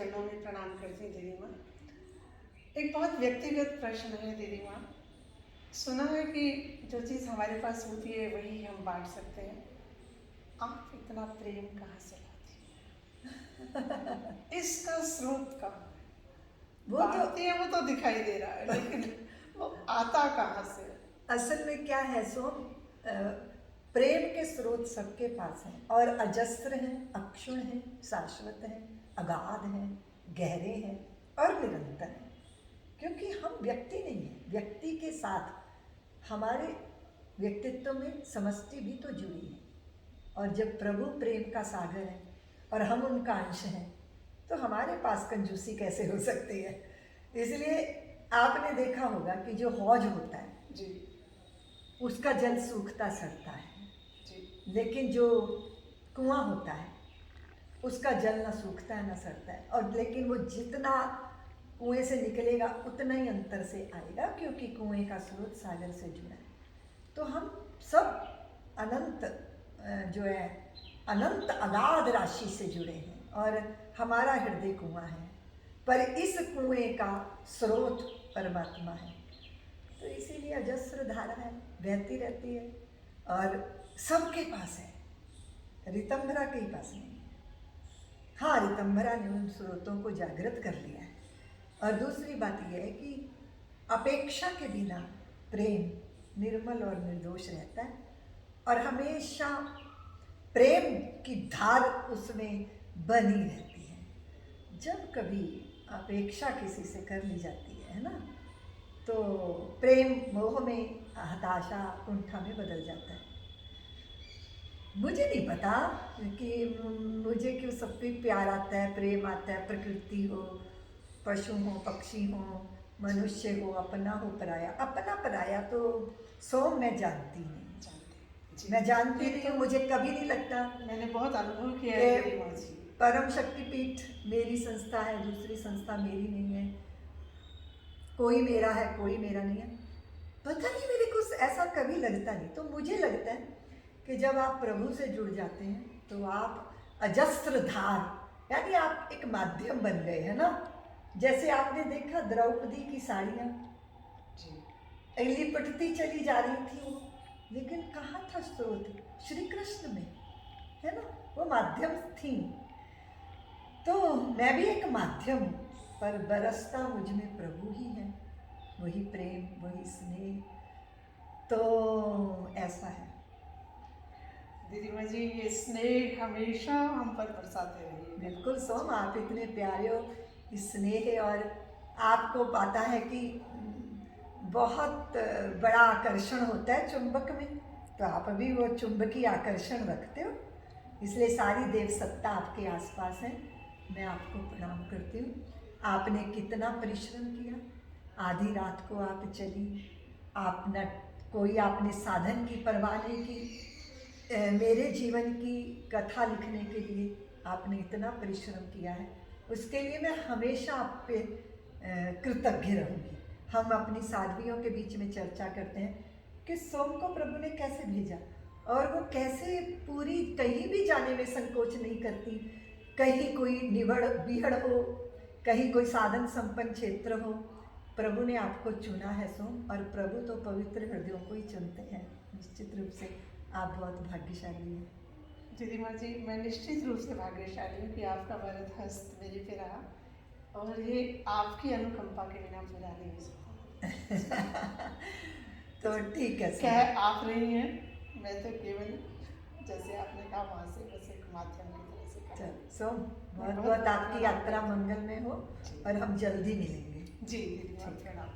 चरणों में प्रणाम करती हूँ दीदी माँ। एक बहुत व्यक्तिगत प्रश्न है दीदी माँ। सुना है कि जो चीज़ हमारे पास होती है वही हम बांट सकते हैं। आप इतना प्रेम कहाँ से लाती हैं? इसका स्रोत कहाँ है? बांटती है वो तो दिखाई दे रहा है, लेकिन वो आता कहाँ से? असल में क्या है सोम, प्रेम के स्रोत सबके पास हैं और अजस्त्र हैं, अक्षुण हैं, शाश्वत हैं, अगाध हैं, गहरे हैं और निरंतर हैं। क्योंकि हम व्यक्ति नहीं हैं, व्यक्ति के साथ हमारे व्यक्तित्व में समष्टि भी तो जुड़ी है। और जब प्रभु प्रेम का सागर है और हम उनका अंश हैं, तो हमारे पास कंजूसी कैसे हो सकती है? इसलिए आपने देखा होगा कि जो हौज होता है जी उसका जल सूखता सड़ता है, जी। लेकिन जो कुआं होता है उसका जल ना सूखता है ना सड़ता है। और लेकिन वो जितना कुएं से निकलेगा उतना ही अंतर से आएगा, क्योंकि कुएं का स्रोत सागर से जुड़ा है। तो हम सब अनंत जो है अनंत अगाध राशि से जुड़े हैं और हमारा हृदय कुआं है, पर इस कुएं का स्रोत परमात्मा है। तो इसीलिए अजस्र धारा है, बहती रहती है और सबके पास है, रितंभरा के ही पास नहीं है। हाँ, रितंभरा ने उन स्रोतों को जागृत कर लिया है। और दूसरी बात यह है कि अपेक्षा के बिना प्रेम निर्मल और निर्दोष रहता है और हमेशा प्रेम की धार उसमें बनी रहती है। जब कभी अपेक्षा किसी से कर ली जाती है ना, तो प्रेम मोह में, हताशा कुंठा में बदल जाता है। मुझे नहीं पता कि मुझे क्यों सब पे प्यार आता है, प्रेम आता है। प्रकृति हो, पशु हो, पक्षी हो, मनुष्य हो, अपना हो पराया। अपना पराया तो सोम मैं जानती नहीं, मैं जानती नहीं हूँ। मुझे कभी नहीं लगता, मैंने बहुत अनुभव किया है दीदी माँ जी। परम शक्तिपीठ मेरी संस्था है, दूसरी संस्था मेरी नहीं है। कोई मेरा है, कोई मेरा नहीं है। पता नहीं, मेरे को ऐसा कभी लगता नहीं। तो मुझे लगता है कि जब आप प्रभु से जुड़ जाते हैं तो आप अजस्त्र धार, यानी आप एक माध्यम बन गए हैं ना। जैसे आपने देखा द्रौपदी की साड़ियाँ लिपटती चली जा रही थी वो, लेकिन कहाँ था स्रोत? श्री कृष्ण में है ना, वो माध्यम थी। तो मैं भी एक माध्यम हूँ, पर बरसता मुझ में प्रभु ही है, वही प्रेम, वही स्नेह। तो ऐसा है दीदी माँ जी, ये स्नेह हमेशा हम पर बरसाते रहिए। बिल्कुल सोम, आप इतने प्यारे हो, स्नेह है। और आपको पता है कि बहुत बड़ा आकर्षण होता है चुंबक में, तो आप भी वो चुंबकीय आकर्षण रखते हो, इसलिए सारी देव सत्ता आपके आसपास है। मैं आपको प्रणाम करती हूँ। आपने कितना परिश्रम किया, आधी रात को आप चली, आप न कोई आपने साधन की परवाह नहीं की। मेरे जीवन की कथा लिखने के लिए आपने इतना परिश्रम किया है, उसके लिए मैं हमेशा आप पे कृतज्ञ रहूँगी। हम अपनी साध्वियों के बीच में चर्चा करते हैं कि सोम को प्रभु ने कैसे भेजा और वो कैसे पूरी कहीं भी जाने में संकोच नहीं करती। कहीं कोई निबड़ बिहड़ हो, कहीं कोई साधन संपन्न क्षेत्र हो, प्रभु ने आपको चुना है सोम। और प्रभु तो पवित्र हृदयों को ही चुनते हैं। निश्चित रूप से आप बहुत भाग्यशाली हैं दीदी माँ जी। मैं निश्चित रूप से भाग्यशाली हूँ कि आपका वरद हस्त मेरे पे रहा, और ये आपकी अनुकंपा के बिना पूरा नहीं हो सकता। तो ठीक है, क्या आप रही हैं, मैं तो केवल जैसे आपने कहा वहाँ से बस एक माध्यम की तरह से कहा। सो बहुत बहुत आपकी यात्रा मंगल में हो और हम जल्दी मिलेंगे। जी दीदी, प्रणाम।